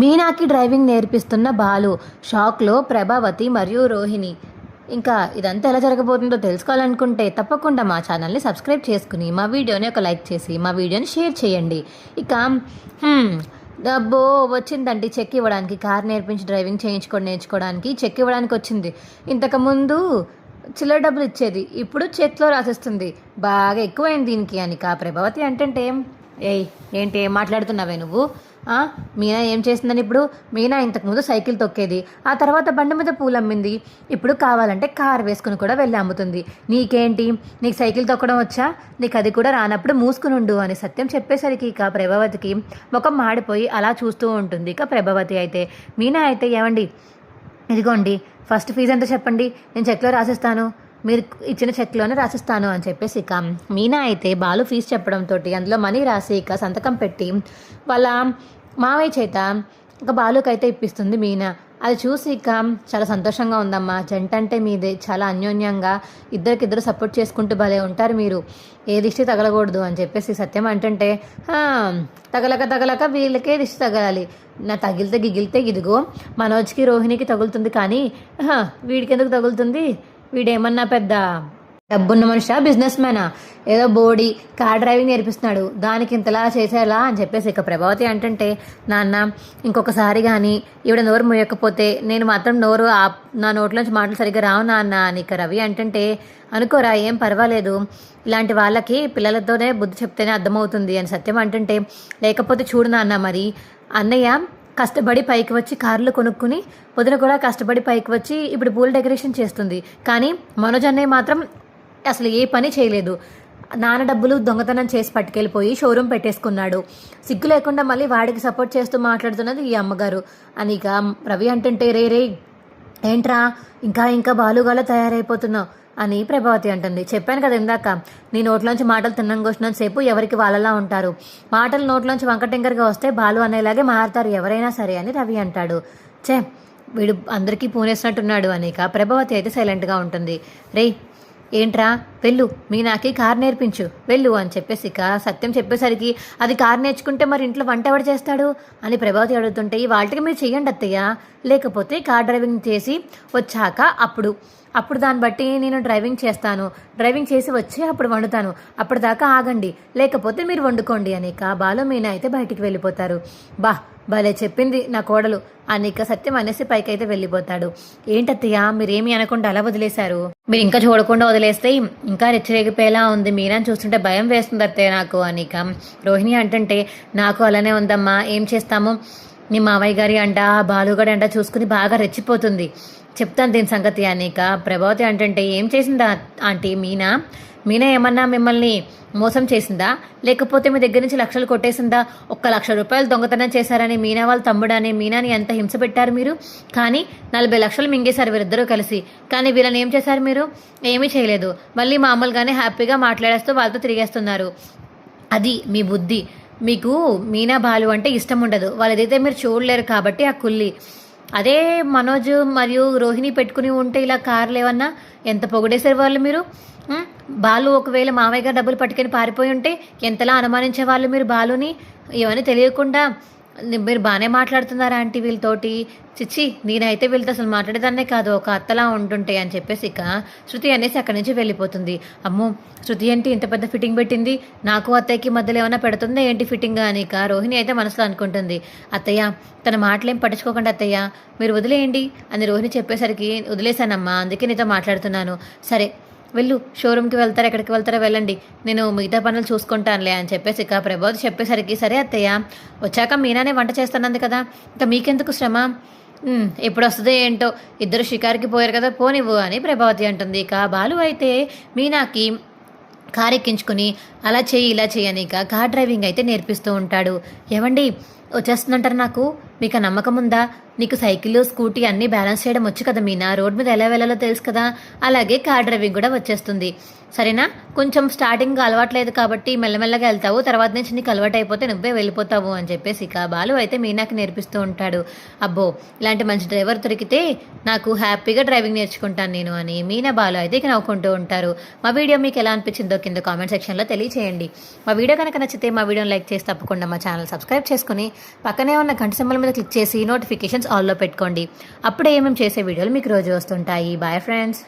మీనాకి driving నేర్పిస్తున్న Balu, షాక్లో ప్రభావతి మరియు రోహిణి. ఇంకా ఇదంతా ఎలా జరగబోతుందో తెలుసుకోవాలనుకుంటే తప్పకుండా మా ఛానల్ని సబ్స్క్రైబ్ చేసుకుని మా వీడియోని ఒక లైక్ చేసి మా వీడియోని షేర్ చేయండి. ఇక డబ్బో వచ్చిందండి చెక్ ఇవ్వడానికి, కార్ నేర్పించి నేర్చుకోవడానికి చెక్ ఇవ్వడానికి వచ్చింది. ఇంతకుముందు చిల్లర డబ్బులు ఇచ్చేది, ఇప్పుడు చెక్లో రాసేస్తుంది. బాగా ఎక్కువైంది దీనికి అని ప్రభావతి అంటే ఏంటి ఏం మాట్లాడుతున్నావే నువ్వు? మీనా ఏం చేస్తుందని? ఇప్పుడు మీనా ఇంతకుముందు సైకిల్ తొక్కేది, ఆ తర్వాత బండి మీద పూలు అమ్మింది, ఇప్పుడు కావాలంటే కార్ వేసుకుని కూడా వెళ్ళి అమ్ముతుంది. నీకేంటి? నీకు సైకిల్ తొక్కడం వచ్చా? నీకు అది కూడా రానప్పుడు మూసుకుని ఉండు అని సత్యం చెప్పేసరికి ఇక ప్రభావతికి ముఖం మాడిపోయి అలా చూస్తూ ఉంటుంది. ఇక ప్రభావతి అయితే మీనా అయితే ఏమండి ఇదిగోండి ఫస్ట్ ఫీజు ఎంత చెప్పండి, నేను చెక్లో రాసిస్తాను, మీరు ఇచ్చిన చెక్లోనే రాసిస్తాను అని చెప్పేసి ఇక మీనా అయితే బాలు ఫీజు చెప్పడంతో అందులో మనీ రాసి ఇక సంతకం పెట్టి వాళ్ళ మావయ్య చేత ఇక బాలుకైతే ఇప్పిస్తుంది మీనా. అది చూసి ఇక చాలా సంతోషంగా ఉందమ్మా, జంట అంటే మీదే, చాలా అన్యోన్యంగా ఇద్దరికిద్దరు సపోర్ట్ చేసుకుంటూ భలే ఉంటారు మీరు, ఏ దిష్టి తగలకూడదు అని చెప్పేసి సత్యం అంటే తగలక వీళ్ళకే దిష్టి తగలాలి, నా తగిలితే గిగిలితే ఇదిగో మనోజ్కి రోహిణికి తగులుతుంది, కానీ వీడికి ఎందుకు తగులుతుంది? వీడేమన్నా పెద్ద డబ్బున్న మనిషా, బిజినెస్ మ్యానా? ఏదో బోడీ కార్ డ్రైవింగ్ నేర్పిస్తున్నాడు, దానికి ఇంతలా చేసేలా అని చెప్పేసి ఇక ప్రభావతి అంటే నాన్న ఇంకొకసారి కానీ ఈవిడ నోరు మోయకపోతే నేను మాత్రం నా నోట్లోంచి మాటలు సరిగ్గా రావు నాన్న అని ఇక రవి అంటే అనుకోరా, ఏం పర్వాలేదు, ఇలాంటి వాళ్ళకి పిల్లలతోనే బుద్ధి చెప్తేనే అర్థమవుతుంది అని సత్యం అంటే లేకపోతే చూడు నాన్న, మరి అన్నయ్య కష్టపడి పైకి వచ్చి కార్లు కొనుక్కుని వదిన కూడా కష్టపడి పైకి వచ్చి ఇప్పుడు పూల డెకరేషన్ చేస్తుంది, కానీ మనోజ్ అన్నయ్య మాత్రం అసలు ఏ పని చేయలేదు, నాన్న డబ్బులు దొంగతనం చేసి పట్టుకెళ్ళిపోయి షోరూమ్ పెట్టేసుకున్నాడు, సిగ్గు లేకుండా మళ్ళీ వాడికి సపోర్ట్ చేస్తూ మాట్లాడుతున్నది ఈ అమ్మగారు అని ఇక రవి అంటే రే ఏంట్రా ఇంకా బాలుగాల తయారైపోతున్నావు అని ప్రభావతి అంటుంది. చెప్పాను కదా ఇందాక, నీ నోట్లోంచి మాటలు తిన్నంగొచ్చినంత సేపు ఎవరికి వాళ్ళలా ఉంటారు, మాటలు నోట్లోంచి వంకటింకరగా వస్తే బాలు అనేలాగే మారుతారు ఎవరైనా సరే అని రవి అంటాడు. వీడు అందరికీ పూనేసినట్టున్నాడు అని ఇక ప్రభావతి అయితే సైలెంట్గా ఉంటుంది. రే ఏంట్రా వెళ్ళు, మీనాకి కార్ నేర్పించు వెళ్ళు అని చెప్పేసి ఇక సత్యం చెప్పేసరికి అది కార్ నేర్చుకుంటే మరి ఇంట్లో వంట ఎవడు చేస్తాడు అని ప్రభావతి అడుగుతుంటే వాటికి మీరు చెయ్యండి అత్తయ్య, లేకపోతే కార్ డ్రైవింగ్ చేసి వచ్చాక అప్పుడు దాన్ని బట్టి నేను డ్రైవింగ్ చేస్తాను, డ్రైవింగ్ చేసి వచ్చి అప్పుడు వండుతాను, అప్పటిదాకా ఆగండి, లేకపోతే మీరు వండుకోండి అని ఇక బాలు మీనా అయితే బయటికి వెళ్ళిపోతారు. భలే చెప్పింది నా కోడలు అని ఇక సత్యం అనేసి పైకి అయితే వెళ్ళిపోతాడు. ఏంటత్తయ్య మీరేమీ అనకుండా అలా వదిలేశారు? మీరు ఇంకా చూడకుండా వదిలేస్తే ఇంకా రెచ్చరేగిపోయేలా ఉంది, మీనాని చూస్తుంటే భయం వేస్తుంది అత్తయ్య నాకు అని ఇక రోహిణి అంటే నాకు అలానే ఉందమ్మా, ఏం చేస్తాము, నీ మావయ్య గారి అంట బాలుగాడి అంట చూసుకుని బాగా రెచ్చిపోతుంది, చెప్తాను దీని సంగతి అని ఇక ప్రభావతి అంటే ఏం చేసిందా ఆంటీ? మీనా ఏమన్నా మిమ్మల్ని మోసం చేసిందా, లేకపోతే మీ దగ్గర నుంచి లక్షలు కొట్టేసిందా? 1,00,000 రూపాయలు దొంగతనం చేశారని మీనా వాళ్ళ తమ్ముడని మీనాని ఎంత హింస పెట్టారు మీరు, కానీ 40 లక్షలు మింగేశారు వీరిద్దరూ కలిసి, కానీ వీళ్ళని ఏం చేశారు మీరు? ఏమీ చేయలేదు, మళ్ళీ మామూలుగానే హ్యాపీగా మాట్లాడేస్తూ వాళ్ళతో తిరిగేస్తున్నారు. అది మీ బుద్ధి, మీకు మీనా బాలు అంటే ఇష్టం ఉండదు, వాళ్ళదైతే మీరు చూడలేరు కాబట్టి ఆ కుల్లి. అదే మనోజ్ మరియు రోహిణి పెట్టుకుని ఉంటే ఇలా కార్లు ఏమన్నా ఎంత పొగిడేసారు వాళ్ళు మీరు. బాలు ఒకవేళ మావయ్య గారు డబ్బులు పట్టుకొని పారిపోయి ఉంటే ఎంతలా అనుమానించే వాళ్ళు మీరు బాలుని. ఇవన్నీ తెలియకుండా మీరు బాగానే మాట్లాడుతున్నారా ఆంటీ వీళ్ళతోటి? చిచ్చి, నేనైతే వీళ్ళతో అసలు మాట్లాడేదాన్నే కాదు, ఒక అత్తలా ఉంటుంటే అని చెప్పేసి ఇక శృతి అనేసి అక్కడి నుంచి వెళ్ళిపోతుంది. అమ్మో, శృతి ఏంటి ఇంత పెద్ద ఫిట్టింగ్ పెట్టింది, నాకు అత్తయ్యకి మధ్యలో ఏమైనా పెడుతుందా ఏంటి ఫిట్టింగ్ అని ఇక రోహిణి అయితే మనసులో అనుకుంటుంది. అత్తయ్య తన మాటలేం పట్టించుకోకండి అత్తయ్య, మీరు వదిలేయండి అని రోహిణి చెప్పేసరికి వదిలేశానమ్మా, అందుకే నీతో మాట్లాడుతున్నాను, సరే వెళ్ళు, షోరూమ్కి వెళ్తారా ఎక్కడికి వెళ్తారో వెళ్ళండి, నేను మిగతా పనులు చూసుకుంటానులే అని చెప్పేసి ఇక ప్రభావతి చెప్పేసరికి సరే అత్తయ్య, వచ్చాక మీనానే వంట చేస్తానంది కదా, ఇంకా మీకెందుకు శ్రమ, ఎప్పుడు వస్తుందో ఏంటో, ఇద్దరు షికారికి పోయారు కదా పోనివ్వు అని ప్రభావతి అంటుంది. ఇక బాలు అయితే మీనాకి కార్ ఎక్కించుకుని అలా చెయ్యి ఇలా చేయని ఇక కార్ డ్రైవింగ్ అయితే నేర్పిస్తూ ఉంటాడు. ఏమండి వచ్చేస్తుందంటారు నాకు, మీకు నమ్మకం ఉందా? నీకు సైకిల్ స్కూటీ అన్నీ బ్యాలెన్స్ చేయడం వచ్చు కదా మీనా, రోడ్ మీద ఎలా వెళ్ళాలో తెలుసు కదా, అలాగే కార్ డ్రైవింగ్ కూడా వచ్చేస్తుంది, సరేనా? కొంచెం స్టార్టింగ్ అలవాట్లేదు కాబట్టి మెల్లమెల్లగా వెళ్తావు, తర్వాత నుంచి నీకు అలవాటు అయిపోతే నువ్వే వెళ్ళిపోతావు అని చెప్పేసి ఇక బాలు అయితే మీనాకి నేర్పిస్తూ ఉంటాడు. అబ్బో, ఇలాంటి మంచి డ్రైవర్ దొరికితే నాకు హ్యాపీగా డ్రైవింగ్ నేర్చుకుంటాను నేను అని మీనా బాలు అయితే ఇక నవ్వుకుంటూ ఉంటారు. మా వీడియో మీకు ఎలా అనిపించిందో కింద కామెంట్ సెక్షన్లో తెలియచేయండి. మా వీడియో కనుక నచ్చితే మా వీడియోని లైక్ చేసి తప్పకుండా మా ఛానల్ సబ్స్క్రైబ్ చేసుకుని పక్కనే ఉన్న గంట సింబల్ మీద క్లిక్ చేసి నోటిఫికేషన్స్ ఆల్లో పెట్టుకోండి. అప్పుడే మేము చేసే వీడియోలు మీకు రోజు వస్తుంటాయి. Bye friends.